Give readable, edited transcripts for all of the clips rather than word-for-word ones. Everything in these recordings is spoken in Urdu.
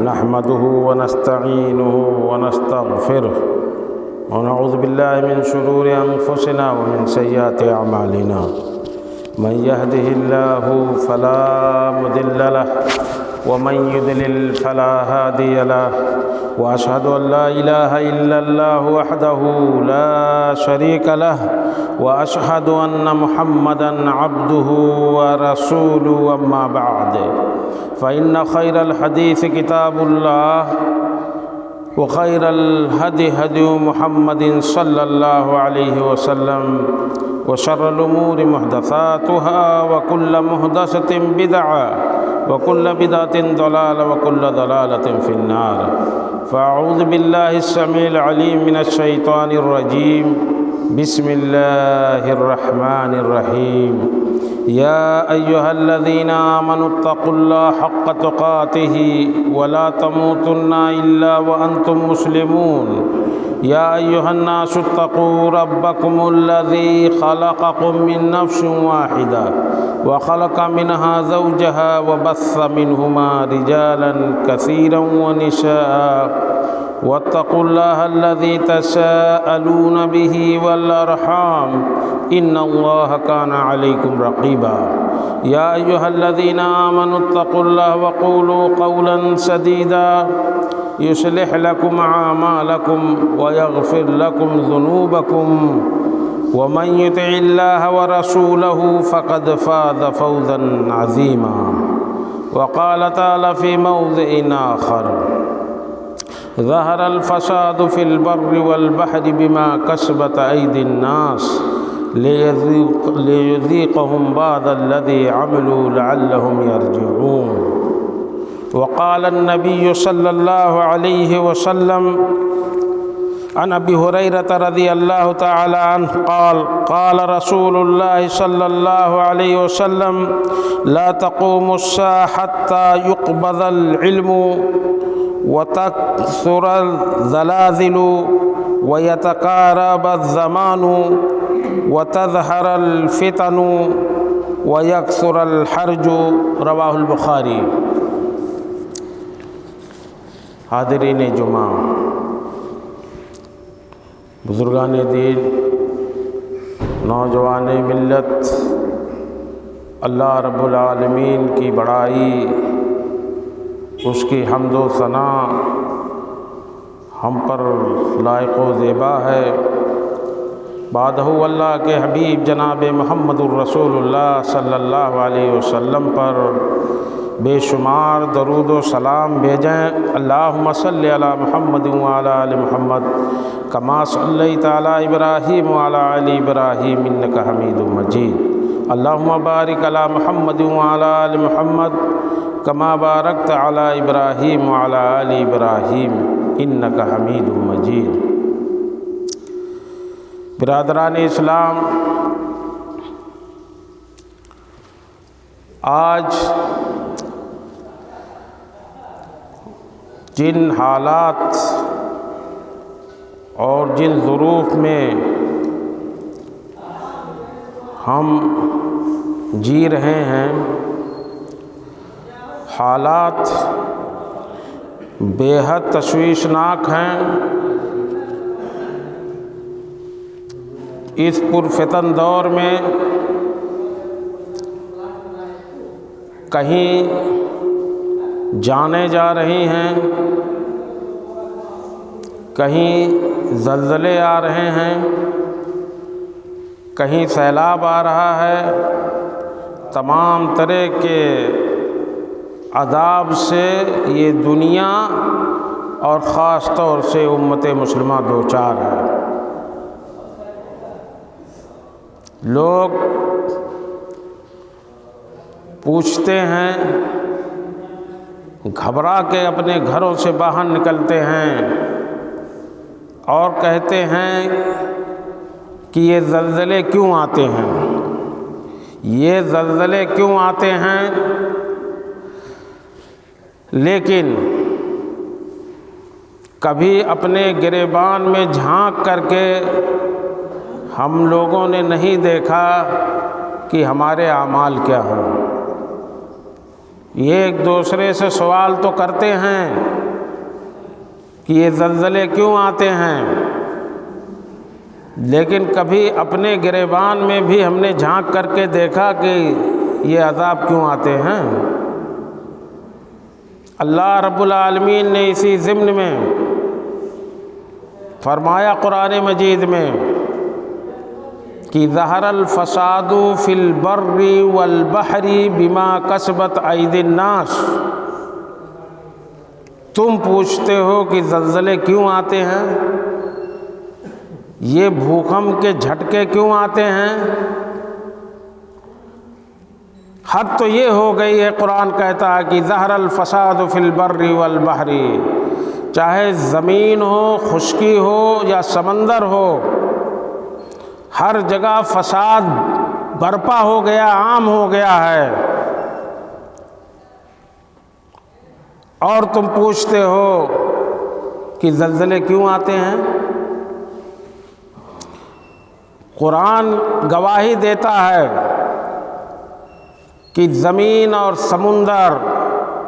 نحمده ونستعينه ونستغفره ونعوذ بالله من شرور أنفسنا ومن سيئات أعمالنا من يهده الله فلا مضل له ومن يضلل فلا هادي له وأشهد أن لا إله إلا الله وحده لا شريك له وأشهد أن محمدًا عبده ورسوله أما بعد فإن خير الحديث كتاب الله وخير الهدي هدي محمد صلى الله عليه وسلم وشر الأمور محدثاتها وكل محدثة بدعة وكل بدعة ضلالة وكل ضلالة في النار فأعوذ بالله السميع العليم من الشيطان الرجيم بسم الله الرحمن الرحيم يا أيها الذين آمنوا اتقوا الله حق تقاته ولا تموتن إلا وأنتم مسلمون يا أيها الناس اتقوا ربكم الذي خلقكم من نفس واحدة وخلق منها زوجها وبث منهما رجالا كثيرا ونساء واتقوا الله الذي تساءلون به والأرحام إن الله كان عليكم رقيبا يا أيها الذين آمنوا اتقوا الله وقولوا قولا سديدا يصلح لكم أعمالكم ويغفر لكم ذنوبكم ومن يطع الله ورسوله فقد فاز فوزا عظيما وقال تعالى في موضع آخر ظهر الفساد في البر والبحر بما كسبت أيدي الناس ليذيقهم بعض الذي عملوا لعلهم يرجعون وقال النبي صلى الله عليه وسلم عن أبي هريرة رضي الله تعالى عنه قال رسول الله صلى الله عليه وسلم لا تقوم الساعة حتى يقبض العلم وتكثر الزلازل ويتقارب الزمان وتظهر الفتن ويكثر الحرج رواہ البخاری۔ حاضرین جمعہ، بزرگان دین، نوجوان ملت، اللہ رب العالمین کی بڑائی، اس کی حمد و ثنا ہم پر لائق و زیبا ہے۔ بعدہ اللہ کے حبیب جناب محمد الرسول اللہ صلی اللہ علیہ وسلم پر بے شمار درود و سلام بھیجیں۔ اللہم صلی علی محمد وعلی آل محمد کما صلیت علی ابراہیم وعلی آل ابراہیم انک حمید مجید۔ اللہم بارک علی محمد وعلی آل محمد کما بارکت علی ابراہیم وعلی آل ابراہیم انک حمید مجید۔ برادران اسلام، آج جن حالات اور جن ظروف میں ہم جی رہے ہیں، حالات بے حد تشویشناک ہیں۔ اس پرفتن دور میں کہیں جانیں جا رہی ہیں، کہیں زلزلے آ رہے ہیں، کہیں سیلاب آ رہا ہے۔ تمام طرح کے عذاب سے یہ دنیا اور خاص طور سے امت مسلمہ دوچار ہے۔ لوگ پوچھتے ہیں، گھبرا کے اپنے گھروں سے باہر نکلتے ہیں اور کہتے ہیں کہ یہ زلزلے کیوں آتے ہیں، یہ زلزلے کیوں آتے ہیں۔ لیکن کبھی اپنے گریبان میں جھانک کر کے ہم لوگوں نے نہیں دیکھا کہ ہمارے اعمال کیا ہیں۔ یہ ایک دوسرے سے سوال تو کرتے ہیں کہ یہ زلزلے کیوں آتے ہیں، لیکن کبھی اپنے گریبان میں بھی ہم نے جھانک کر کے دیکھا کہ یہ عذاب کیوں آتے ہیں؟ اللہ رب العالمین نے اسی ضمن میں فرمایا قرآن مجید میں کہ ظہر الفساد فی البر والبحر بما کسبت ایدی الناس۔ تم پوچھتے ہو کہ زلزلے کیوں آتے ہیں، یہ بھوکمپ کے جھٹکے کیوں آتے ہیں؟ حد تو یہ ہو گئی ہے، قرآن کہتا ہے کہ ظہر الفساد فی البر والبحر، چاہے زمین ہو، خشکی ہو یا سمندر ہو، ہر جگہ فساد برپا ہو گیا، عام ہو گیا ہے، اور تم پوچھتے ہو کہ زلزلے کیوں آتے ہیں؟ قرآن گواہی دیتا ہے کہ زمین اور سمندر،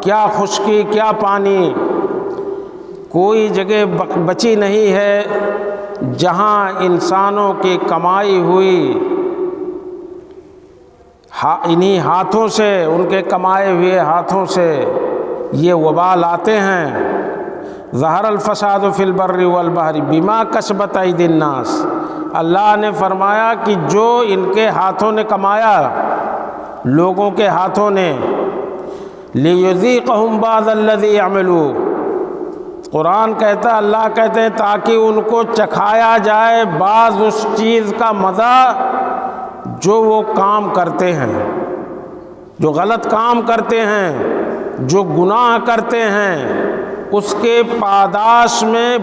کیا خشکی کیا پانی، کوئی جگہ بچی نہیں ہے جہاں انسانوں کی کمائی ہوئی انہی ہاتھوں سے، ان کے کمائے ہوئے ہاتھوں سے یہ وبال آتے ہیں۔ ظہر الفساد فی البر والبحر بما کسبت ایدی الناس، اللہ نے فرمایا کہ جو ان کے ہاتھوں نے کمایا، لوگوں کے ہاتھوں نے، لیذیقہم بعض الذی عملوا، قرآن کہتا ہے، اللہ کہتے ہیں تاکہ ان کو چکھایا جائے بعض اس چیز کا مزہ جو وہ کام کرتے ہیں، جو غلط کام کرتے ہیں، جو گناہ کرتے ہیں، اس کے پاداش میں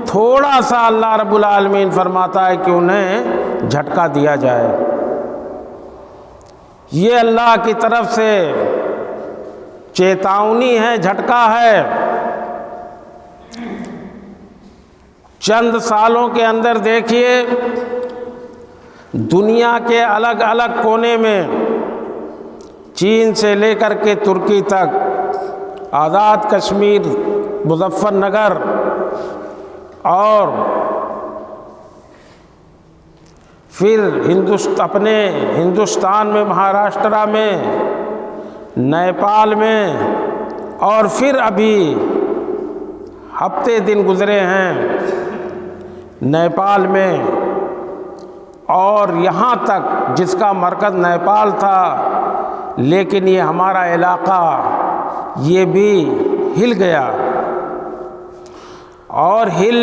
تھوڑا سا اللہ رب العالمین فرماتا ہے کہ انہیں جھٹکا دیا جائے۔ یہ اللہ کی طرف سے چیتاونی ہے، جھٹکا ہے۔ چند سالوں کے اندر دیکھیے دنیا کے الگ الگ کونے میں، چین سے لے کر کے ترکی تک، آزاد کشمیر، مظفر نگر، اور پھر اپنے ہندوستان میں مہاراشٹرا میں، نیپال میں، اور پھر ابھی ہفتے دن گزرے ہیں نیپال میں، اور یہاں تک جس کا مرکز نیپال تھا، لیکن یہ ہمارا علاقہ یہ بھی ہل گیا، اور ہل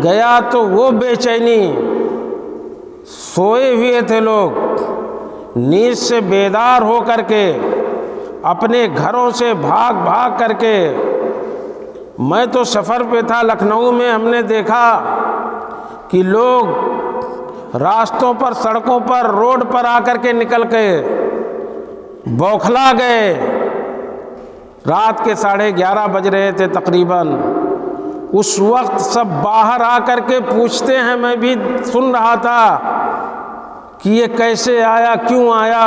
گیا تو وہ بے چینی، سوئے ہوئے تھے لوگ، نیند سے بیدار ہو کر کے اپنے گھروں سے بھاگ بھاگ کر کے، میں تو سفر پہ تھا لکھنؤ میں، ہم نے دیکھا کہ لوگ راستوں پر، سڑکوں پر، روڈ پر آ کر کے نکل کے بوکھلا گئے۔ رات کے 11:30 بج رہے تھے تقریباً، اس وقت سب باہر آ کر کے پوچھتے ہیں، میں بھی سن رہا تھا کہ یہ کیسے آیا، کیوں آیا،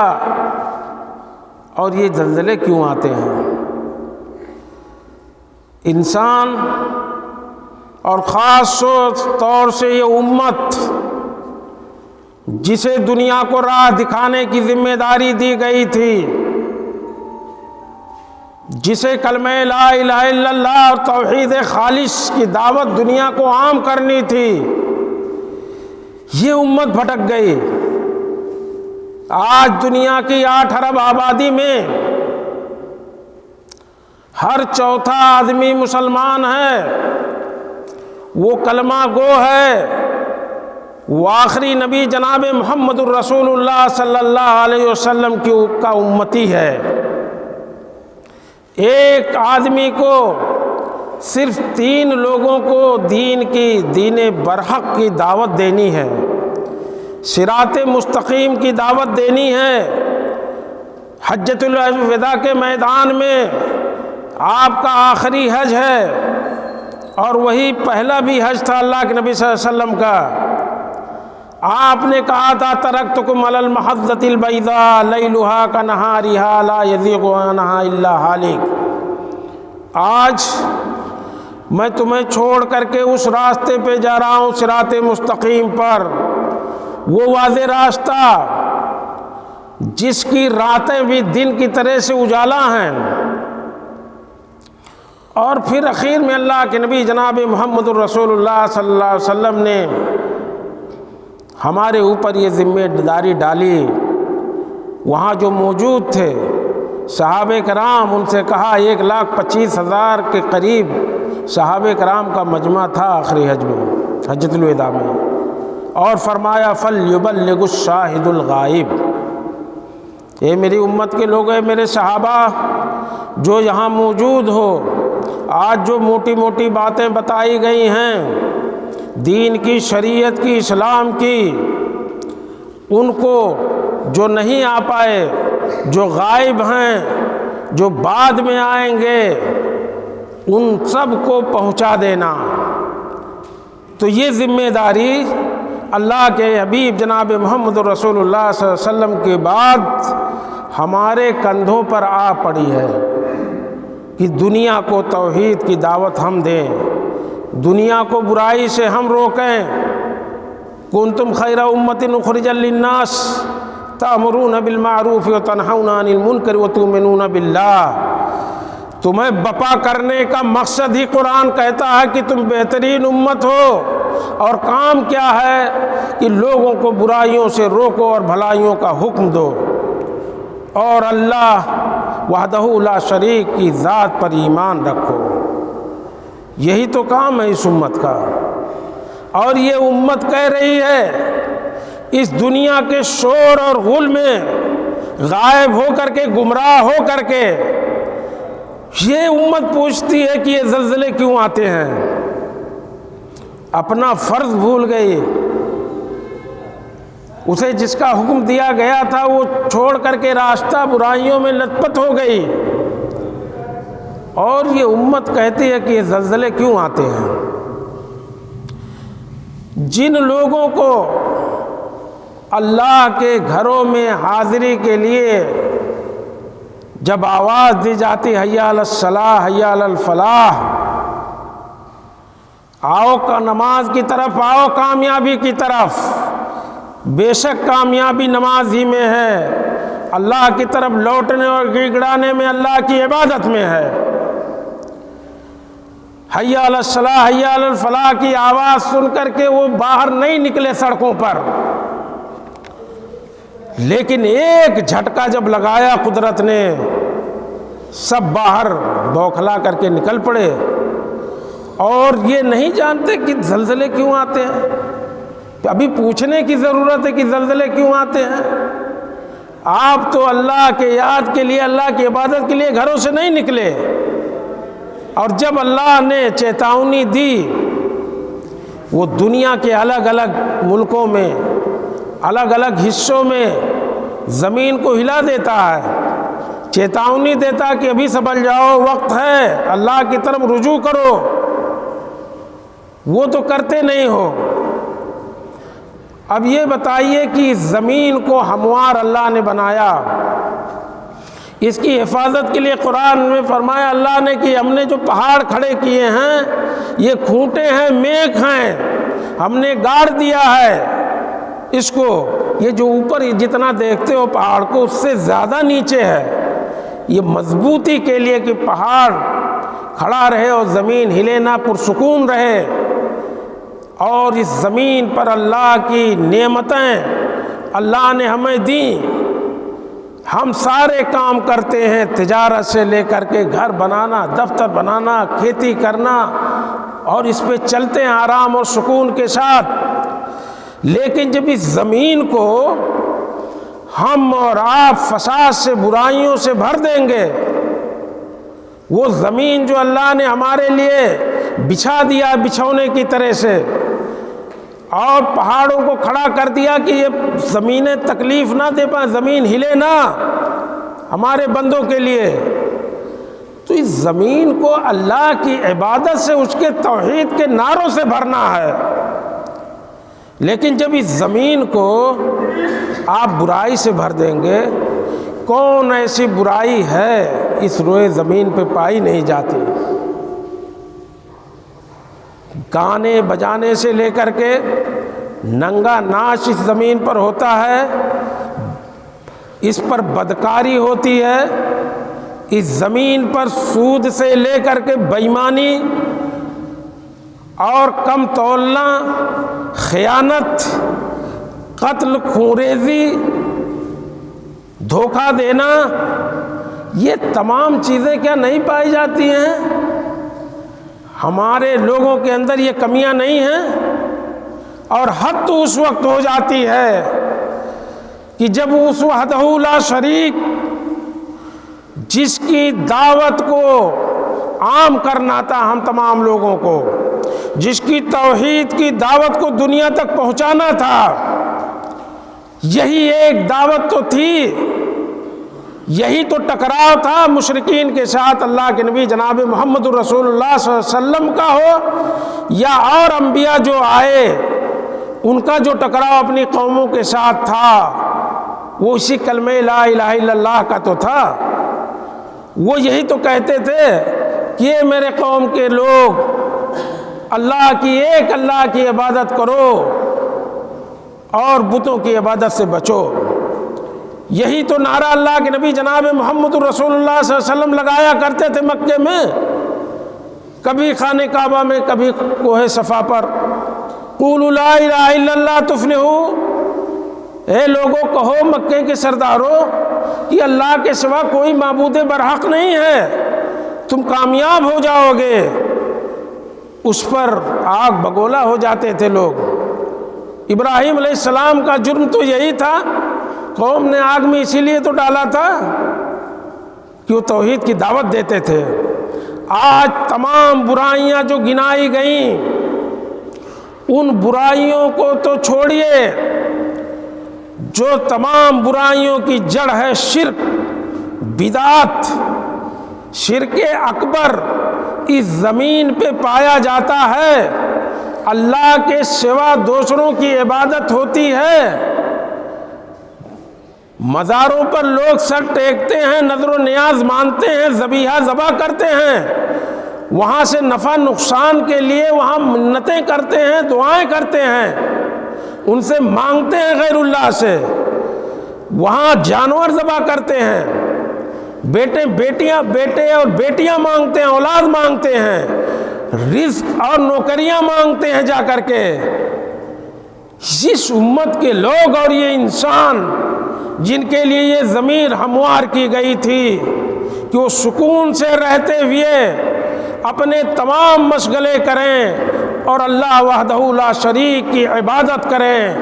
اور یہ زلزلے کیوں آتے ہیں۔ انسان اور خاص طور سے یہ امت جسے دنیا کو راہ دکھانے کی ذمہ داری دی گئی تھی، جسے کلمہ لا الہ الا اللہ اور توحید خالص کی دعوت دنیا کو عام کرنی تھی، یہ امت بھٹک گئی۔ آج دنیا کی 8 ارب آبادی میں ہر چوتھا آدمی مسلمان ہے، وہ کلمہ گو ہے، وہ آخری نبی جناب محمد الرسول اللہ صلی اللہ علیہ وسلم کا امتی ہے۔ ایک آدمی کو صرف 3 لوگوں کو دین برحق کی دعوت دینی ہے، صراط مستقیم کی دعوت دینی ہے۔ حجۃ الوداع کے میدان میں آپ کا آخری حج ہے، اور وہی پہلا بھی حج تھا اللہ کے نبی صلی اللہ علیہ وسلم کا۔ آپ نے کہا تھا ترکتکم علی المحجۃ البیضاء لیلھا کنہارھا لا یزیغ عنہا الا ھالک۔ آج میں تمہیں چھوڑ کر کے اس راستے پہ جا رہا ہوں، صراط مستقیم پر، وہ واضح راستہ جس کی راتیں بھی دن کی طرح سے اجالا ہیں۔ اور پھر اخیر میں اللہ کے نبی جناب محمد الرسول اللہ صلی اللہ علیہ وسلم نے ہمارے اوپر یہ ذمہ داری ڈالی۔ وہاں جو موجود تھے صحابہ کرام، ان سے کہا 1,25,000 کے قریب صحابہ کرام کا مجمع تھا آخری حج میں، حجۃ الوداع میں، اور فرمایا فَلْيُبَلِّغُ الشَّاهِدُ الْغَائِبُ، اے میری امت کے لوگ، اے میرے صحابہ جو یہاں موجود ہو، آج جو موٹی موٹی باتیں بتائی گئی ہیں دین کی، شریعت کی، اسلام کی، ان کو جو نہیں آ پائے، جو غائب ہیں، جو بعد میں آئیں گے، ان سب کو پہنچا دینا۔ تو یہ ذمہ داری اللہ کے حبیب جناب محمد رسول اللہ صلی اللہ علیہ وسلم کے بعد ہمارے کندھوں پر آ پڑی ہے کہ دنیا کو توحید کی دعوت ہم دیں، دنیا کو برائی سے ہم روکیں۔ کنتم خیر امۃ اخرجت للناس تأمرون بالمعروف وتنہون عن المنکر وتؤمنون باللہ۔ تمہیں بپا کرنے کا مقصد ہی قرآن کہتا ہے کہ تم بہترین امت ہو، اور کام کیا ہے کہ لوگوں کو برائیوں سے روکو اور بھلائیوں کا حکم دو، اور اللہ وحدہ لا شریک کی ذات پر ایمان رکھو۔ یہی تو کام ہے اس امت کا۔ اور یہ امت کہہ رہی ہے اس دنیا کے شور اور غل میں غائب ہو کر کے، گمراہ ہو کر کے، یہ امت پوچھتی ہے کہ یہ زلزلے کیوں آتے ہیں؟ اپنا فرض بھول گئی، اسے جس کا حکم دیا گیا تھا وہ چھوڑ کر کے راستہ برائیوں میں لت پت ہو گئی، اور یہ امت کہتی ہے کہ یہ زلزلے کیوں آتے ہیں؟ جن لوگوں کو اللہ کے گھروں میں حاضری کے لیے جب آواز دی جاتی حی علی الصلاح، حی علی الفلاح، آؤ کا نماز کی طرف، آؤ کامیابی کی طرف، بے شک کامیابی نماز ہی میں ہے، اللہ کی طرف لوٹنے اور گڑگڑانے میں، اللہ کی عبادت میں ہے۔ حی علی الصلاح، حی علی الفلاح کی آواز سن کر کے وہ باہر نہیں نکلے سڑکوں پر، لیکن ایک جھٹکا جب لگایا قدرت نے، سب باہر بوکھلا کر کے نکل پڑے، اور یہ نہیں جانتے کہ زلزلے کیوں آتے ہیں۔ ابھی پوچھنے کی ضرورت ہے کہ زلزلے کیوں آتے ہیں؟ آپ تو اللہ کے یاد کے لیے، اللہ کی عبادت کے لیے گھروں سے نہیں نکلے، اور جب اللہ نے چیتاونی دی، وہ دنیا کے الگ الگ ملکوں میں، الگ الگ حصوں میں زمین کو ہلا دیتا ہے، چیتاونی دیتا کہ ابھی سنبھل جاؤ، وقت ہے، اللہ کی طرف رجوع کرو، وہ تو کرتے نہیں ہو۔ اب یہ بتائیے کہ زمین کو ہموار اللہ نے بنایا، اس کی حفاظت کے لیے قرآن میں فرمایا اللہ نے کہ ہم نے جو پہاڑ کھڑے کیے ہیں یہ کھوٹے ہیں، میخ ہیں، ہم نے گاڑ دیا ہے اس کو، یہ جو اوپر جتنا دیکھتے ہو پہاڑ کو اس سے زیادہ نیچے ہے، یہ مضبوطی کے لیے کہ پہاڑ کھڑا رہے اور زمین ہلے نہ، پرسکون رہے۔ اور اس زمین پر اللہ کی نعمتیں اللہ نے ہمیں دیں، ہم سارے کام کرتے ہیں، تجارت سے لے کر کے گھر بنانا، دفتر بنانا، کھیتی کرنا، اور اس پہ چلتے ہیں آرام اور سکون کے ساتھ۔ لیکن جب اس زمین کو ہم اور آپ فساد سے، برائیوں سے بھر دیں گے، وہ زمین جو اللہ نے ہمارے لیے بچھا دیا بچھونے کی طرح سے، اور پہاڑوں کو کھڑا کر دیا کہ یہ زمینیں تکلیف نہ دے پائیں، زمین ہلے نہ ہمارے بندوں کے لیے، تو اس زمین کو اللہ کی عبادت سے، اس کے توحید کے نعروں سے بھرنا ہے۔ لیکن جب اس زمین کو آپ برائی سے بھر دیں گے، کون ایسی برائی ہے اس روئے زمین پہ پائی نہیں جاتی؟ گانے بجانے سے لے کر کے ننگا ناچ اس زمین پر ہوتا ہے، اس پر بدکاری ہوتی ہے، اس زمین پر سود سے لے کر کے بے ایمانی اور کم تولنا، خیانت، قتل، خونریزی، دھوکہ دینا، یہ تمام چیزیں کیا نہیں پائی جاتی ہیں؟ ہمارے لوگوں کے اندر یہ کمیاں نہیں ہیں؟ اور حد تو اس وقت ہو جاتی ہے کہ جب اس وحدہ لا شریک جس کی دعوت کو عام کرنا تھا ہم تمام لوگوں کو، جس کی توحید کی دعوت کو دنیا تک پہنچانا تھا، یہی ایک دعوت تو تھی، یہی تو ٹکراؤ تھا مشرکین کے ساتھ، اللہ کے نبی جناب محمد رسول اللہ صلی اللہ علیہ وسلم کا ہو یا اور انبیاء جو آئے ان کا جو ٹکراؤ اپنی قوموں کے ساتھ تھا، وہ اسی کلمہ لا الہ الا اللہ کا تو تھا۔ وہ یہی تو کہتے تھے کہ یہ میرے قوم کے لوگ اللہ کی عبادت کرو اور بتوں کی عبادت سے بچو۔ یہی تو نعرہ اللہ کے نبی جناب محمد رسول اللہ صلی اللہ علیہ وسلم لگایا کرتے تھے مکے میں، کبھی خانہ کعبہ میں، کبھی کوہ صفا پر، قولوا لا الہ الا اللہ تفلحوا، اے لوگوں کہو مکے کے سرداروں کہ اللہ کے سوا کوئی معبود برحق نہیں ہے، تم کامیاب ہو جاؤ گے۔ اس پر آگ بگولا ہو جاتے تھے لوگ۔ ابراہیم علیہ السلام کا جرم تو یہی تھا، قوم نے آگ میں اسی لیے تو ڈالا تھا کہ وہ توحید کی دعوت دیتے تھے۔ آج تمام برائیاں جو گنائی گئیں، ان برائیوں کو تو چھوڑیے، جو تمام برائیوں کی جڑ ہے شرک، بدعت، شرک اکبر اس زمین پہ پایا جاتا ہے۔ اللہ کے سوا دوسروں کی عبادت ہوتی ہے، مزاروں پر لوگ سر ٹیکتے ہیں، نظر و نیاز مانتے ہیں، ذبیحہ ذبح کرتے ہیں، وہاں سے نفع نقصان کے لیے وہاں منتیں کرتے ہیں، دعائیں کرتے ہیں، ان سے مانگتے ہیں غیر اللہ سے، وہاں جانور ذبح کرتے ہیں، بیٹے اور بیٹیاں مانگتے ہیں، اولاد مانگتے ہیں، رزق اور نوکریاں مانگتے ہیں جا کر کے۔ جس امت کے لوگ اور یہ انسان جن کے لیے یہ زمین ہموار کی گئی تھی کہ وہ سکون سے رہتے ہوئے اپنے تمام مشغلے کریں اور اللہ وحدہ لا شریک کی عبادت کریں،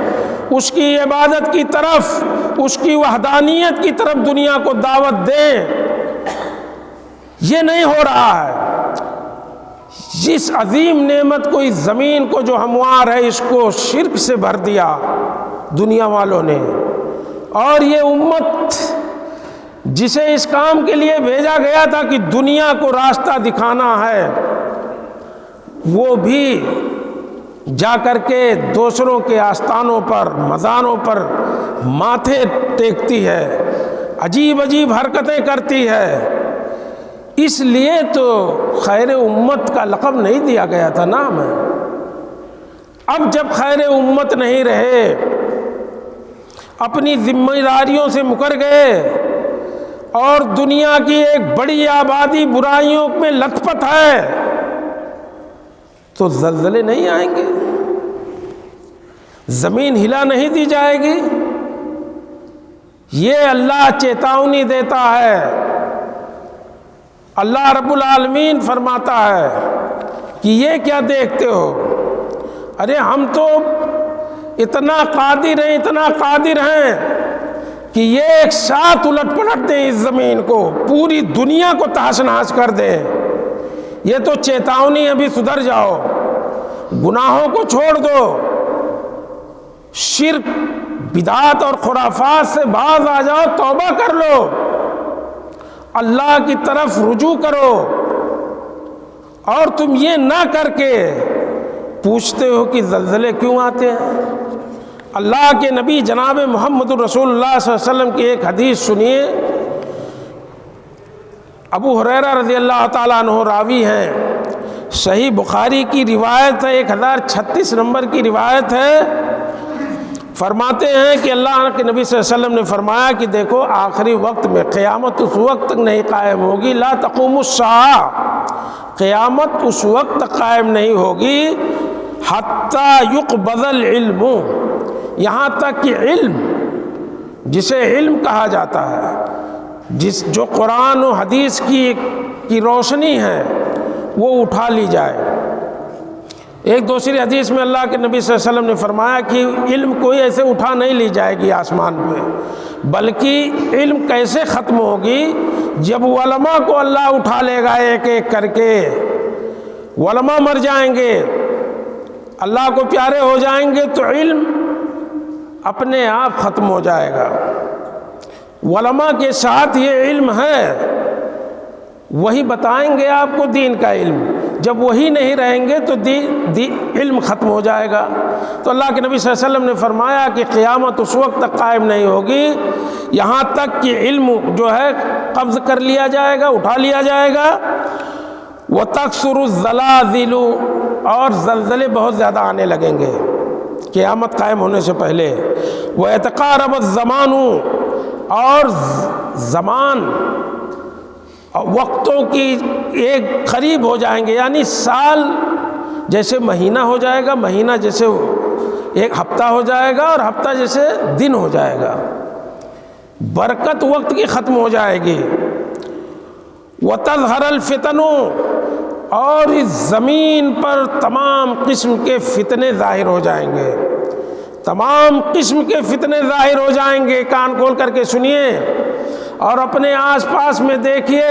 اس کی عبادت کی طرف، اس کی وحدانیت کی طرف دنیا کو دعوت دیں، یہ نہیں ہو رہا ہے۔ جس عظیم نعمت کو، اس زمین کو جو ہموار ہے، اس کو شرک سے بھر دیا دنیا والوں نے، اور یہ امت جسے اس کام کے لیے بھیجا گیا تھا کہ دنیا کو راستہ دکھانا ہے، وہ بھی جا کر کے دوسروں کے آستانوں پر، مزاروں پر ماتھے ٹیکتی ہے، عجیب عجیب حرکتیں کرتی ہے۔ اس لیے تو خیر امت کا لقب نہیں دیا گیا تھا نا ہمیں۔ اب جب خیر امت نہیں رہے، اپنی ذمہ داریوں سے مکر گئے اور دنیا کی ایک بڑی آبادی برائیوں میں لت پت ہے، تو زلزلے نہیں آئیں گے، زمین ہلا نہیں دی جائے گی۔ یہ اللہ چیتاونی دیتا ہے۔ اللہ رب العالمین فرماتا ہے کہ یہ کیا دیکھتے ہو، ارے ہم تو اتنا قادر ہیں کہ یہ ایک ساتھ الٹ پلٹ دیں اس زمین کو، پوری دنیا کو تحس نحس کر دیں۔ یہ تو چیتاونی، ابھی سدھر جاؤ، گناہوں کو چھوڑ دو، شرک، بدعات اور خرافات سے باز آ جاؤ، توبہ کر لو، اللہ کی طرف رجوع کرو، اور تم یہ نہ کر کے پوچھتے ہو کہ زلزلے کیوں آتے ہیں؟ اللہ کے نبی جناب محمد رسول اللہ صلی اللہ علیہ وسلم کی ایک حدیث سنیے۔ ابو ہریرہ رضی اللہ تعالیٰ عنہ راوی ہیں، صحیح بخاری کی روایت ہے، 1036 نمبر کی روایت ہے۔ فرماتے ہیں کہ اللہ کے نبی صلی اللہ علیہ وسلم نے فرمایا کہ دیکھو آخری وقت میں قیامت اس وقت تک نہیں قائم ہوگی، لا تقوم الساعہ، قیامت اس وقت تک قائم نہیں ہوگی حتی یقبض العلم، یہاں تک کہ علم، جسے علم کہا جاتا ہے، جو قرآن و حدیث کی روشنی ہے، وہ اٹھا لی جائے۔ ایک دوسری حدیث میں اللہ کے نبی صلی اللہ علیہ وسلم نے فرمایا کہ علم کوئی ایسے اٹھا نہیں لی جائے گی آسمان پہ، بلکہ علم کیسے ختم ہوگی؟ جب علماء کو اللہ اٹھا لے گا ایک ایک کر کے، علماء مر جائیں گے، اللہ کو پیارے ہو جائیں گے، تو علم اپنے آپ ختم ہو جائے گا۔ علماء کے ساتھ یہ علم ہے، وہی بتائیں گے آپ کو دین کا علم، جب وہی نہیں رہیں گے تو علم ختم ہو جائے گا۔ تو اللہ کے نبی صلی اللہ علیہ وسلم نے فرمایا کہ قیامت اس وقت تک قائم نہیں ہوگی یہاں تک کہ علم جو ہے قبض کر لیا جائے گا، اٹھا لیا جائے گا۔ وَتَكْثُرُ الزَّلَازِلُ، اور زلزلے بہت زیادہ آنے لگیں گے قیامت قائم ہونے سے پہلے۔ وَيَتَقَارَبُ الزَّمَانُ، اور زمان وقتوں کی ایک قریب ہو جائیں گے، یعنی سال جیسے مہینہ ہو جائے گا، مہینہ جیسے ایک ہفتہ ہو جائے گا، اور ہفتہ جیسے دن ہو جائے گا، برکت وقت کی ختم ہو جائے گی۔ وَتَظْهَرَ الْفِتَنُ، اور اس زمین پر تمام قسم کے فتنے ظاہر ہو جائیں گے، تمام قسم کے فتنے ظاہر ہو جائیں گے۔ کان کھول کر کے سنیے اور اپنے آس پاس میں دیکھیے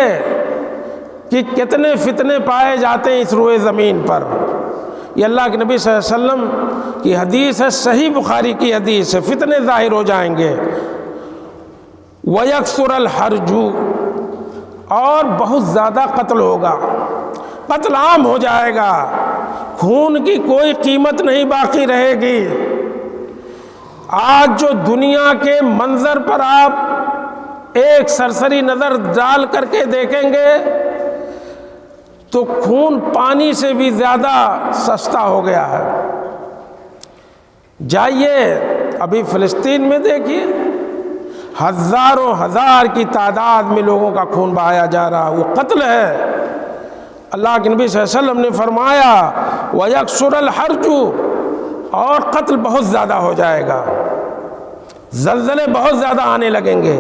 کہ کتنے فتنے پائے جاتے ہیں اس روئے زمین پر۔ یہ اللہ کے نبی صلی اللہ علیہ وسلم کی حدیث ہے، صحیح بخاری کی حدیث ہے، فتنے ظاہر ہو جائیں گے۔ وَيَكْثُرَ الْحَرْجُ، اور بہت زیادہ قتل ہوگا، قتل عام ہو جائے گا، خون کی کوئی قیمت نہیں باقی رہے گی۔ آج جو دنیا کے منظر پر آپ ایک سرسری نظر ڈال کر کے دیکھیں گے تو خون پانی سے بھی زیادہ سستا ہو گیا ہے۔ جائیے ابھی فلسطین میں دیکھیے، ہزاروں ہزار کی تعداد میں لوگوں کا خون بہایا جا رہا، وہ قتل ہے۔ اللہ کے نبی صلی اللہ علیہ وسلم نے فرمایا وَيَكْثُرَ الْحَرْجُ، اور قتل بہت زیادہ ہو جائے گا، زلزلے بہت زیادہ آنے لگیں گے،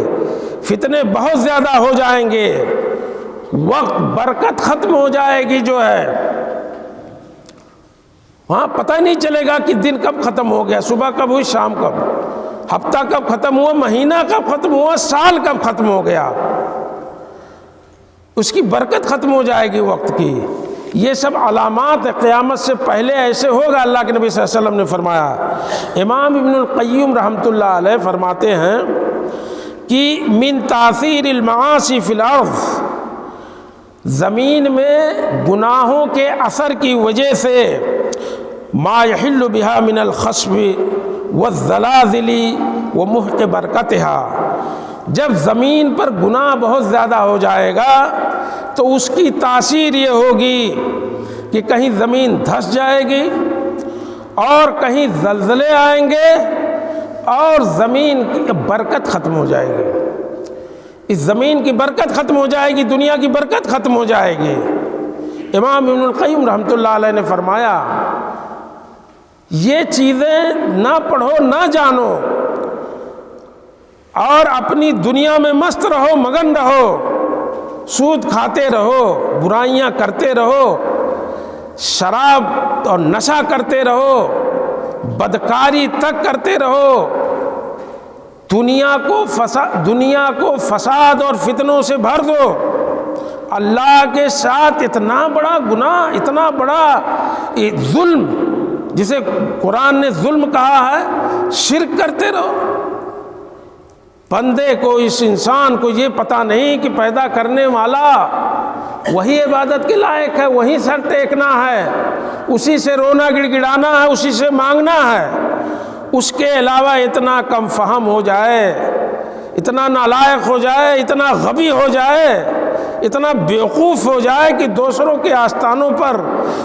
فتنے بہت زیادہ ہو جائیں گے، وقت برکت ختم ہو جائے گی جو ہے، وہاں پتہ نہیں چلے گا کہ دن کب ختم ہو گیا، صبح کب ہوئی، شام کب، ہفتہ کب ختم ہوا، مہینہ کب ختم ہوا، سال کب ختم ہو گیا، اس کی برکت ختم ہو جائے گی وقت کی۔ یہ سب علامات قیامت سے پہلے ایسے ہوگا، اللہ کے نبی صلی اللہ علیہ وسلم نے فرمایا۔ امام ابن القیم رحمۃ اللہ علیہ فرماتے ہیں کہ من تاثیر المعاصی فی الارض، زمین میں گناہوں کے اثر کی وجہ سے ما یحل بہا من الخصب والزلازل ومحق برکتها، جب زمین پر گناہ بہت زیادہ ہو جائے گا تو اس کی تاثیر یہ ہوگی کہ کہیں زمین دھس جائے گی، اور کہیں زلزلے آئیں گے، اور زمین کی برکت ختم ہو جائے گی، اس زمین کی برکت ختم ہو جائے گی، دنیا کی برکت ختم ہو جائے گی۔ امام ابن القیم رحمۃ اللہ علیہ نے فرمایا یہ چیزیں نہ پڑھو نہ جانو، اور اپنی دنیا میں مست رہو، مگن رہو، سود کھاتے رہو، برائیاں کرتے رہو، شراب اور نشہ کرتے رہو، بدکاری تک کرتے رہو، دنیا کو فساد اور فتنوں سے بھر دو، اللہ کے ساتھ اتنا بڑا گناہ، اتنا بڑا ظلم جسے قرآن نے ظلم کہا ہے، شرک کرتے رہو۔ بندے کو، اس انسان کو یہ پتہ نہیں کہ پیدا کرنے والا وہی عبادت کے لائق ہے، وہی سر ٹیکنا ہے، اسی سے رونا گڑ گڑانا ہے، اسی سے مانگنا ہے۔ اس کے علاوہ اتنا کم فہم ہو جائے، اتنا نالائق ہو جائے، اتنا غبی ہو جائے، اتنا بیوقوف ہو جائے کہ دوسروں کے آستانوں پر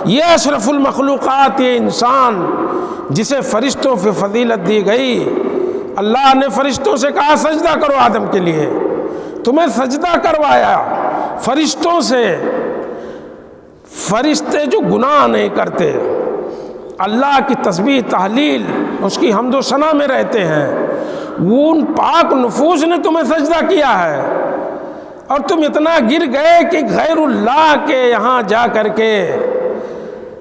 یہ اشرف المخلوقات، یہ انسان جسے فرشتوں پہ فضیلت دی گئی، اللہ نے فرشتوں سے کہا سجدہ کرو آدم کے لیے، تمہیں سجدہ کروایا فرشتوں سے۔ فرشتے جو گناہ نہیں کرتے، اللہ کی تسبیح تحلیل اس کی حمد و ثنا میں رہتے ہیں، وہ ان پاک نفوس نے تمہیں سجدہ کیا ہے، اور تم اتنا گر گئے کہ غیر اللہ کے یہاں جا کر کے،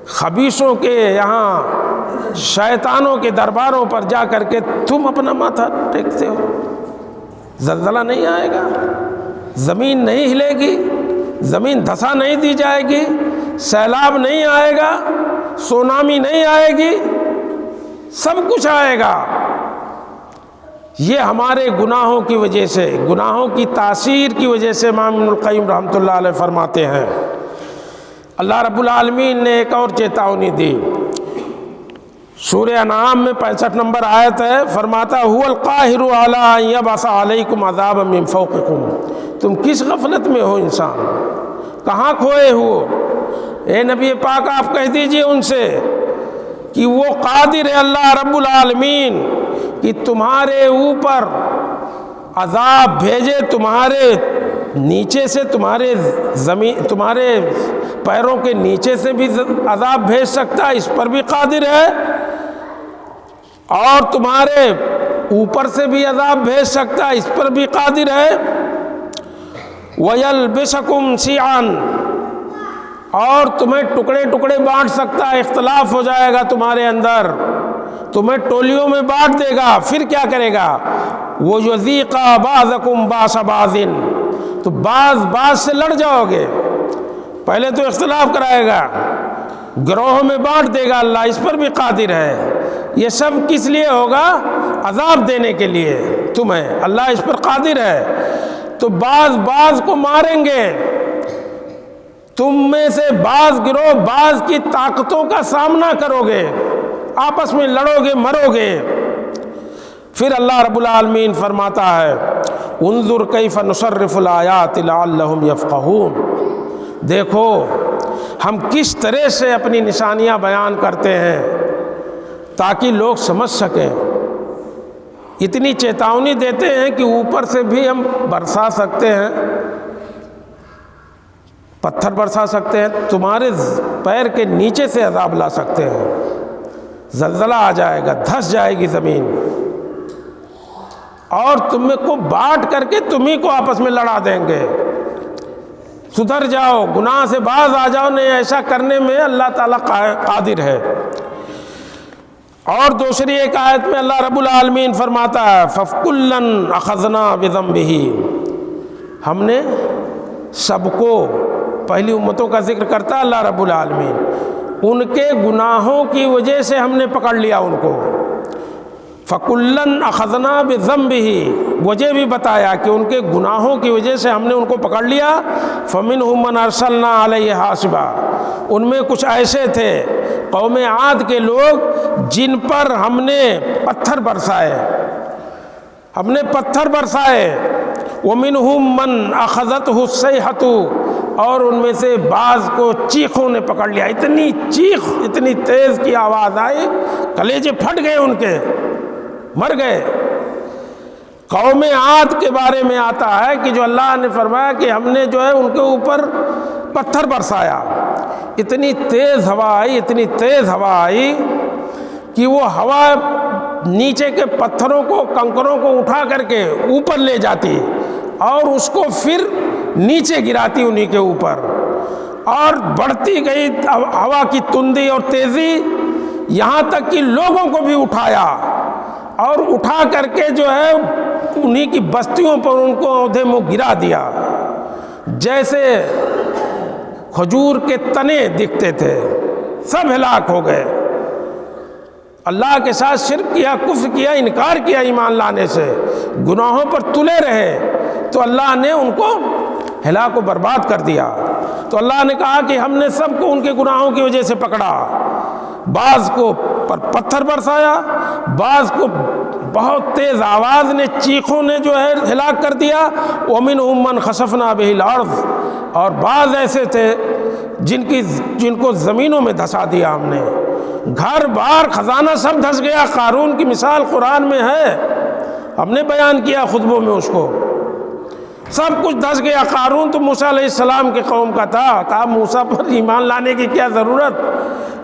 خبیثوں کے یہاں، شیطانوں کے درباروں پر جا کر کے تم اپنا ماتھا ٹیکتے ہو۔ زلزلہ نہیں آئے گا، زمین نہیں ہلے گی، زمین دھسا نہیں دی جائے گی، سیلاب نہیں آئے گا، سونامی نہیں آئے گی، سب کچھ آئے گا۔ یہ ہمارے گناہوں کی وجہ سے، گناہوں کی تاثیر کی وجہ سے امام ابن القیم رحمۃ اللہ علیہ فرماتے ہیں۔ اللہ رب العالمین نے ایک اور چیتاونی دی، سورہ انعام میں 65 نمبر آیت ہے، فرماتا هو القاہر علی ان یبعث علیکم عذابا من فوقکم۔ تم کس غفلت میں ہو انسان، کہاں کھوئے ہو؟ اے نبی پاک آپ کہہ دیجئے ان سے کہ وہ قادر ہے اللہ رب العالمین کہ تمہارے اوپر عذاب بھیجے، تمہارے نیچے سے، تمہارے پیروں کے نیچے سے بھی عذاب بھیج سکتا ہے، اس پر بھی قادر ہے، اور تمہارے اوپر سے بھی عذاب بھیج سکتا ہے، اس پر بھی قادر ہے۔ وَيَلْبِسَكُمْ شِيَعًا، اور تمہیں ٹکڑے ٹکڑے بانٹ سکتا ہے، اختلاف ہو جائے گا تمہارے اندر، تمہیں ٹولیوں میں بانٹ دے گا، پھر کیا کرے گا؟ وَيُذِيقَ بَعْضَكُمْ بَأْسَ بَعْضٍ، تو بعض سے لڑ جاؤ گے، پہلے تو اختلاف کرائے گا، گروہوں میں بانٹ دے گا اللہ، اس پر بھی قادر ہے۔ یہ سب کس لیے ہوگا؟ عذاب دینے کے لیے تمہیں، اللہ اس پر قادر ہے۔ تو بعض کو ماریں گے، تم میں سے بعض گروہ بعض کی طاقتوں کا سامنا کرو گے، آپس میں لڑو گے، مرو گے۔ پھر اللہ رب العالمین فرماتا ہے انظر کیف نصرف الآیات لعلہم یفقہون، دیکھو ہم کس طرح سے اپنی نشانیاں بیان کرتے ہیں تاکہ لوگ سمجھ سکیں۔ اتنی چیتاونی دیتے ہیں کہ اوپر سے بھی ہم برسا سکتے ہیں، پتھر برسا سکتے ہیں، تمہارے پیر کے نیچے سے عذاب لا سکتے ہیں، زلزلہ آ جائے گا، دھس جائے گی زمین، اور تم کو بانٹ کر کے تمہیں کو آپس میں لڑا دیں گے۔ سدھر جاؤ، گناہ سے باز آ جاؤ، نہیں ایسا کرنے میں اللہ تعالیٰ قادر ہے۔ اور دوسری ایک آیت میں اللہ رب العالمین فرماتا ہے فَكُلًّا أَخَذْنَا بِذَنبِهِ، ہم نے سب کو، پہلی امتوں کا ذکر کرتا اللہ رب العالمین، ان کے گناہوں کی وجہ سے ہم نے پکڑ لیا ان کو۔ فَكُلًّا أَخَذْنَا بِذَنبِهِ، وجہ بھی بتایا کہ ان کے گناہوں کی وجہ سے ہم نے ان کو پکڑ لیا۔ فَمِنْهُمْ مَنْ أَرْسَلْنَا عَلَيْهِ حَاصِبًا، ان میں کچھ ایسے تھے قوم عاد کے لوگ جن پر ہم نے پتھر برسائے، ہم نے پتھر برسائے۔ وَمِنْهُمْ مَنْ أَخَذَتْهُ الصَّيْحَةُ، اور ان میں سے بعض کو چیخوں نے پکڑ لیا، اتنی چیخ، اتنی تیز کی آواز آئی، کلیجے پھٹ گئے ان کے، مر گئے۔ قوم عاد کے بارے میں آتا ہے کہ جو اللہ نے فرمایا کہ ہم نے جو ہے ان کے اوپر پتھر برسایا، اتنی تیز ہوا آئی، اتنی تیز ہوا آئی کہ وہ ہوا نیچے کے پتھروں کو، کنکروں کو اٹھا کر کے اوپر لے جاتی اور اس کو پھر نیچے گراتی انہی کے اوپر، اور بڑھتی گئی ہوا کی تندی اور تیزی، یہاں تک کہ لوگوں کو بھی اٹھایا، اور اٹھا کر کے جو ہے انہی کی بستیوں پر ان کو اودھے منہ گرا دیا، جیسے کھجور کے تنے دکھتے تھے، سب ہلاک ہو گئے۔ اللہ کے ساتھ شرک کیا، کفر کیا، انکار کیا ایمان لانے سے، گناہوں پر تلے رہے، تو اللہ نے ان کو ہلاک و برباد کر دیا۔ تو اللہ نے کہا کہ ہم نے سب کو ان کے گناہوں کی وجہ سے پکڑا، بعض کو پتھر برسایا، بعض کو بہت تیز آواز نے، چیخوں نے جو ہے ہلاک کر دیا، وَمِنْهُمْ مَنْ خَسَفْنَا بِهِ الْأَرْضِ، اور بعض ایسے تھے جن کو زمینوں میں دھسا دیا ہم نے، گھر بار خزانہ سب دھس گیا۔ قارون کی مثال قرآن میں ہے، ہم نے بیان کیا خطبوں میں، اس کو سب کچھ دھس گیا۔ قارون تو موسیٰ علیہ السلام کے قوم کا تھا، کہا موسیٰ پر ایمان لانے کی کیا ضرورت،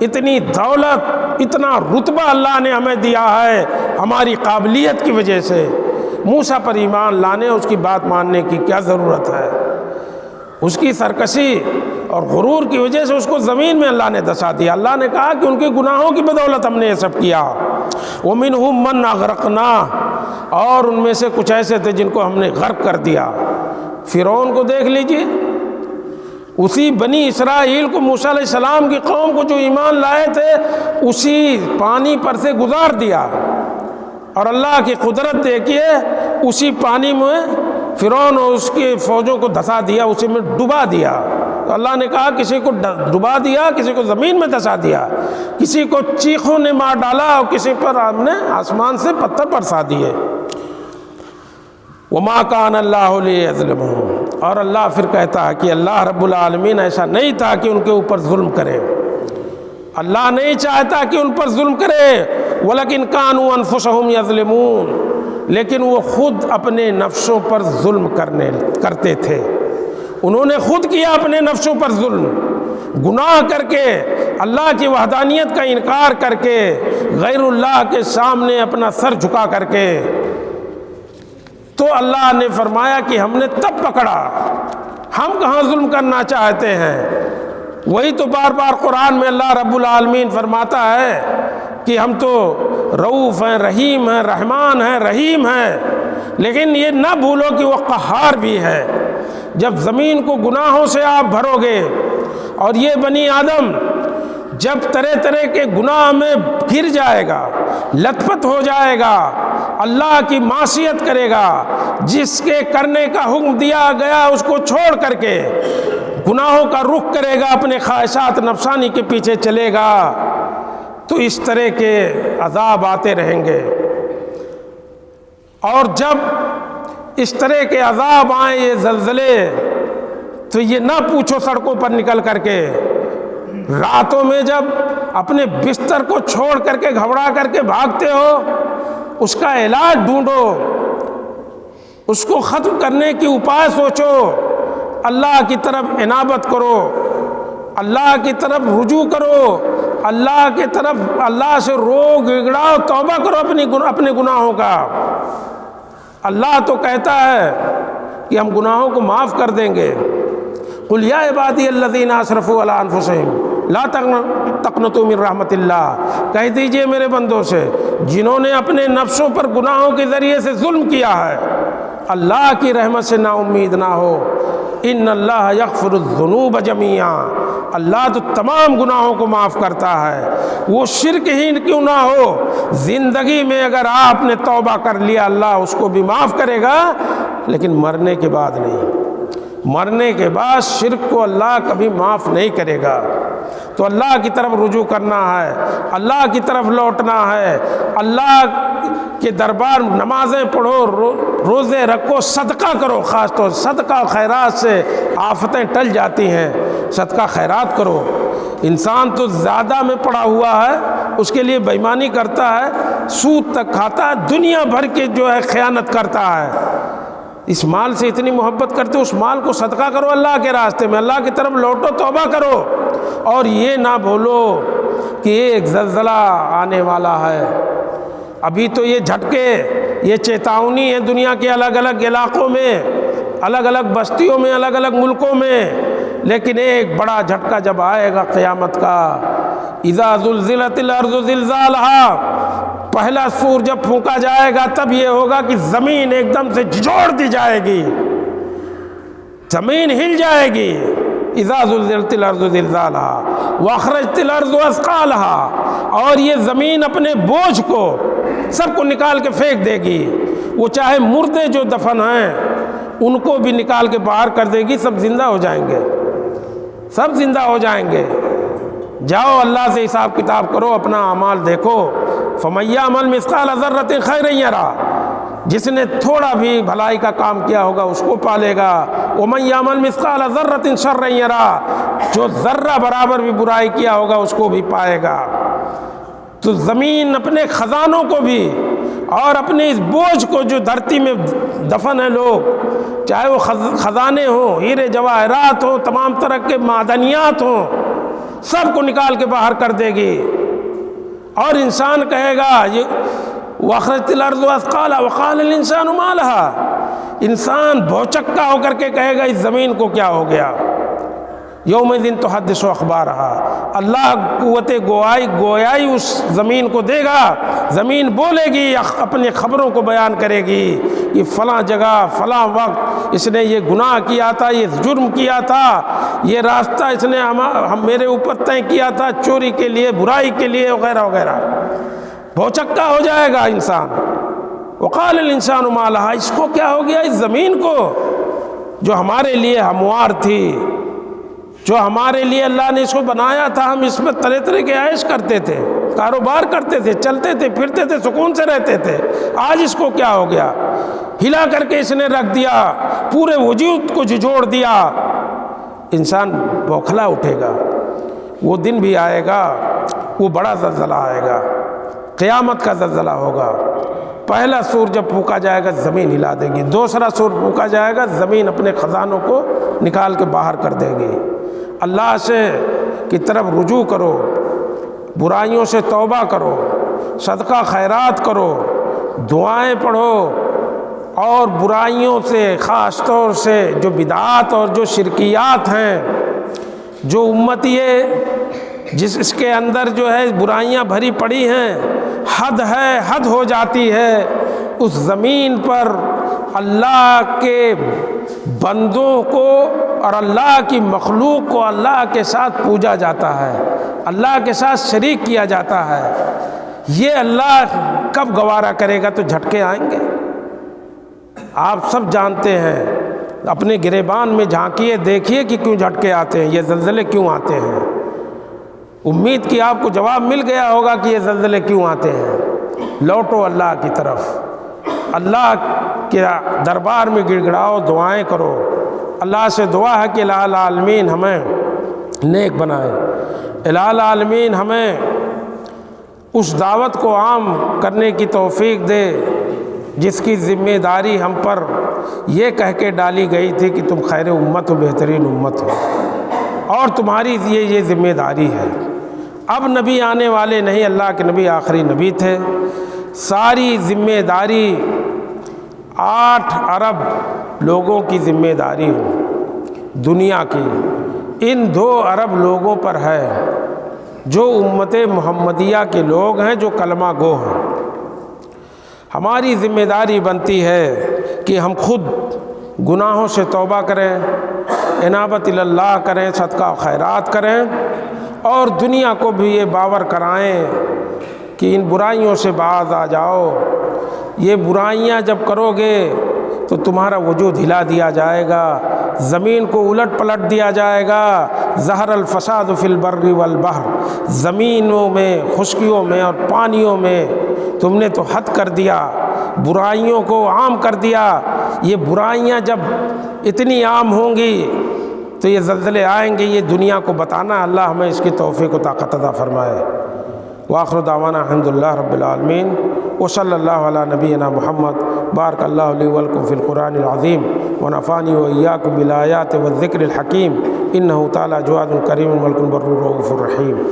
اتنی دولت، اتنا رتبہ اللہ نے ہمیں دیا ہے ہماری قابلیت کی وجہ سے، موسیٰ پر ایمان لانے، اس کی بات ماننے کی کیا ضرورت ہے؟ اس کی سرکشی اور غرور کی وجہ سے اس کو زمین میں اللہ نے دھسا دیا۔ اللہ نے کہا کہ ان کے گناہوں کی بدولت ہم نے یہ سب کیا۔ وَمِنْهُمْ مَنْ أَغْرَقْنَا، اور ان میں سے کچھ ایسے تھے جن کو ہم نے غرق کر دیا۔ فرعون کو دیکھ لیجئے، اسی بنی اسرائیل کو، موسیٰ علیہ السلام کی قوم کو جو ایمان لائے تھے، اسی پانی پر سے گزار دیا، اور اللہ کی قدرت دیکھیے، اسی پانی میں فرعون اور اس کے فوجوں کو دھسا دیا، اسی میں ڈبا دیا۔ تو اللہ نے کہا کسی کو ڈبا دیا، کسی کو زمین میں دھسا دیا، کسی کو چیخوں نے مار ڈالا، اور کسی پر ہم نے آسمان سے پتھر برسا دیے۔ وَمَا كَانَ اللَّهُ لِيَظْلِمَهُمْ، اور اللہ پھر کہتا ہے کہ اللہ رب العالمین ایسا نہیں تھا کہ ان کے اوپر ظلم کرے، اللہ نہیں چاہتا کہ ان پر ظلم کرے، وَلَكِنْ كَانُوا أَنفُسَهُمْ يَظْلِمُونَ، لیکن وہ خود اپنے نفسوں پر ظلم کرتے تھے، انہوں نے خود کیا اپنے نفسوں پر ظلم، گناہ کر کے، اللہ کی وحدانیت کا انکار کر کے، غیر اللہ کے سامنے اپنا سر جھکا کر کے۔ تو اللہ نے فرمایا کہ ہم نے تب پکڑا، ہم کہاں ظلم کرنا چاہتے ہیں۔ وہی تو بار بار قرآن میں اللہ رب العالمین فرماتا ہے کہ ہم تو رؤوف ہیں، رحیم ہیں، رحمان ہیں، رحیم ہیں، لیکن یہ نہ بھولو کہ وہ قہار بھی ہے۔ جب زمین کو گناہوں سے آپ بھرو گے، اور یہ بنی آدم جب طرح طرح کے گناہ میں گر جائے گا، لت پت ہو جائے گا، اللہ کی معصیت کرے گا، جس کے کرنے کا حکم دیا گیا اس کو چھوڑ کر کے گناہوں کا رخ کرے گا، اپنے خواہشات نفسانی کے پیچھے چلے گا، تو اس طرح کے عذاب آتے رہیں گے۔ اور جب اس طرح کے عذاب آئیں، یہ زلزلے، تو یہ نہ پوچھو سڑکوں پر نکل کر کے، راتوں میں جب اپنے بستر کو چھوڑ کر کے گھبرا کر کے بھاگتے ہو، اس کا علاج ڈھونڈو، اس کو ختم کرنے کی اپائے سوچو، اللہ کی طرف انابت کرو، اللہ کی طرف رجوع کرو، اللہ کی طرف، اللہ سے رو گڑگڑاؤ، توبہ کرو اپنے گناہوں کا۔ اللہ تو کہتا ہے کہ ہم گناہوں کو معاف کر دیں گے۔ قل یا عبادی الذین اسرفوا علی انفسہم لا تقنطوا من رحمت اللہ، کہہ دیجئے میرے بندوں سے جنہوں نے اپنے نفسوں پر گناہوں کے ذریعے سے ظلم کیا ہے، اللہ کی رحمت سے نا امید نہ ہو۔ ان اللہ یغفر الذنوب جمیعا، اللہ تو تمام گناہوں کو معاف کرتا ہے، وہ شرک ہی کیوں نہ ہو، زندگی میں اگر آپ نے توبہ کر لیا اللہ اس کو بھی معاف کرے گا، لیکن مرنے کے بعد نہیں، مرنے کے بعد شرک کو اللہ کبھی معاف نہیں کرے گا۔ تو اللہ کی طرف رجوع کرنا ہے، اللہ کی طرف لوٹنا ہے، اللہ کے دربار، نمازیں پڑھو، روزے رکھو، صدقہ کرو، خاص طور صدقہ خیرات سے آفتیں ٹل جاتی ہیں، صدقہ خیرات کرو۔ انسان تو زیادہ میں پڑا ہوا ہے، اس کے لیے بے ایمانی کرتا ہے، سود تک کھاتا ہے، دنیا بھر کے جو ہے خیانت کرتا ہے، اس مال سے اتنی محبت کرتے ہو، اس مال کو صدقہ کرو اللہ کے راستے میں، اللہ کی طرف لوٹو، توبہ کرو، اور یہ نہ بھولو کہ ایک زلزلہ آنے والا ہے۔ ابھی تو یہ جھٹکے، یہ چیتاونی ہے دنیا کے الگ الگ علاقوں میں، الگ الگ بستیوں میں، الگ الگ ملکوں میں، لیکن ایک بڑا جھٹکا جب آئے گا قیامت کا، اذا زلزلت الارض زلزالها، پہلا سور جب پھونکا جائے گا تب یہ ہوگا کہ زمین ایک دم سے جھجوڑ دی جائے گی، زمین ہل جائے گی۔ اذا زلزلت الارض زلزالها واخرجت الارض اثقالها، اور یہ زمین اپنے بوجھ کو سب کو نکال کے پھینک دے گی، وہ چاہے مردے جو دفن ہیں ان کو بھی نکال کے باہر کر دے گی، سب زندہ ہو جائیں گے۔ سب زندہ ہو جائیں گے۔ جاؤ اللہ سے حساب کتاب کرو، اپنا اعمال دیکھو۔ فَمَن يَعْمَلْ مِثْقَالَ ذَرَّةٍ خَيْرًا يَرَهُ، جس نے تھوڑا بھی بھلائی کا کام کیا ہوگا اس کو پالے گا۔ وَمَن يَعْمَلْ مِثْقَالَ ذَرَّةٍ شَرًّا يَرَهُ، جو ذرہ برابر بھی برائی کیا ہوگا اس کو بھی پائے گا۔ تو زمین اپنے خزانوں کو بھی اور اپنے اس بوجھ کو جو دھرتی میں دفن ہے لوگ، چاہے وہ خزانے ہوں، ہیرے جواہرات ہوں، تمام طرح کے معدنیات ہوں، سب کو نکال کے باہر کر دے گی۔ اور انسان کہے گا وَأَخْرَجَتِ الْأَرْضُ أَثْقَالَهَا وَقَالَ الْإِنسَانُ مَا لَهَا، انسان بھوچکا ہو کر کے کہے گا اس زمین کو کیا ہو گیا۔ یومئذ تحدث اخبارها، اللہ قوت گویائی اس زمین کو دے گا، زمین بولے گی، اپنے خبروں کو بیان کرے گی کہ فلاں جگہ فلاں وقت اس نے یہ گناہ کیا تھا، یہ جرم کیا تھا، یہ راستہ اس نے میرے اوپر طے کیا تھا چوری کے لیے، برائی کے لیے، وغیرہ وغیرہ۔ بھوچکا ہو جائے گا انسان۔ وقال الانسان ما لها، اس کو کیا ہو گیا، اس زمین کو جو ہمارے لیے ہموار تھی، جو ہمارے لیے اللہ نے اس کو بنایا تھا، ہم اس میں طرح طرح کے عیش کرتے تھے، کاروبار کرتے تھے، چلتے تھے، پھرتے تھے، سکون سے رہتے تھے، آج اس کو کیا ہو گیا، ہلا کر کے اس نے رکھ دیا، پورے وجود کو جھجوڑ دیا۔ انسان بوکھلا اٹھے گا۔ وہ دن بھی آئے گا، وہ بڑا زلزلہ آئے گا، قیامت کا زلزلہ ہوگا۔ پہلا سور جب پھونکا جائے گا زمین ہلا دے گی، دوسرا سور پھونکا جائے گا زمین اپنے خزانوں کو نکال کے باہر کر دے گی۔ اللہ سے کی طرف رجوع کرو، برائیوں سے توبہ کرو، صدقہ خیرات کرو، دعائیں پڑھو، اور برائیوں سے خاص طور سے جو بدعات اور جو شرکیات ہیں، جو امت اس کے اندر جو ہے برائیاں بھری پڑی ہیں، حد ہے، حد ہو جاتی ہے، اس زمین پر اللہ کے بندوں کو اور اللہ کی مخلوق کو اللہ کے ساتھ پوجا جاتا ہے، اللہ کے ساتھ شریک کیا جاتا ہے۔ یہ اللہ کب گوارا کرے گا؟ تو جھٹکے آئیں گے۔ آپ سب جانتے ہیں، اپنے گریبان میں جھانکیے، دیکھیے کہ کیوں جھٹکے آتے ہیں، یہ زلزلے کیوں آتے ہیں۔ امید کی آپ کو جواب مل گیا ہوگا کہ یہ زلزلے کیوں آتے ہیں۔ لوٹو اللہ کی طرف، اللہ کے دربار میں گڑ گڑاؤ، دعائیں کرو۔ اللہ سے دعا ہے کہ الہ العالمین ہمیں نیک بنائے، الہ العالمین ہمیں اس دعوت کو عام کرنے کی توفیق دے جس کی ذمہ داری ہم پر یہ کہہ کے ڈالی گئی تھی کہ تم خیر امت ہو، بہترین امت ہو، اور تمہاری یہ ذمہ داری ہے۔ اب نبی آنے والے نہیں، اللہ کے نبی آخری نبی تھے۔ ساری ذمہ داری 8 ارب لوگوں کی ذمہ داری ہو دنیا کی، ان 2 ارب لوگوں پر ہے جو امت محمدیہ کے لوگ ہیں، جو کلمہ گو ہیں۔ ہماری ذمہ داری بنتی ہے کہ ہم خود گناہوں سے توبہ کریں، انابت اللہ کریں، صدقہ و خیرات کریں، اور دنیا کو بھی یہ باور کرائیں کہ ان برائیوں سے باز آ جاؤ۔ یہ برائیاں جب کرو گے تو تمہارا وجود ہلا دیا جائے گا، زمین کو الٹ پلٹ دیا جائے گا۔ ظہر الفساد فی البر والبحر، زمینوں میں، خشکیوں میں اور پانیوں میں تم نے تو حد کر دیا، برائیوں کو عام کر دیا۔ یہ برائیاں جب اتنی عام ہوں گی تو یہ زلزلے آئیں گے، یہ دنیا کو بتانا۔ اللہ ہمیں اس کی توفیق و طاقت عطا فرمائے۔ وآخر دعوانا الحمدللہ رب العالمین، وصلی اللہ علی نبینا محمد۔ بارک اللہ لی ولکم فی القرآن العظیم، ونفعنی وإیاکم بالآیات والذکر الحکیم، انہ تعالی جواد کریم ملک بر رؤوف الرحیم۔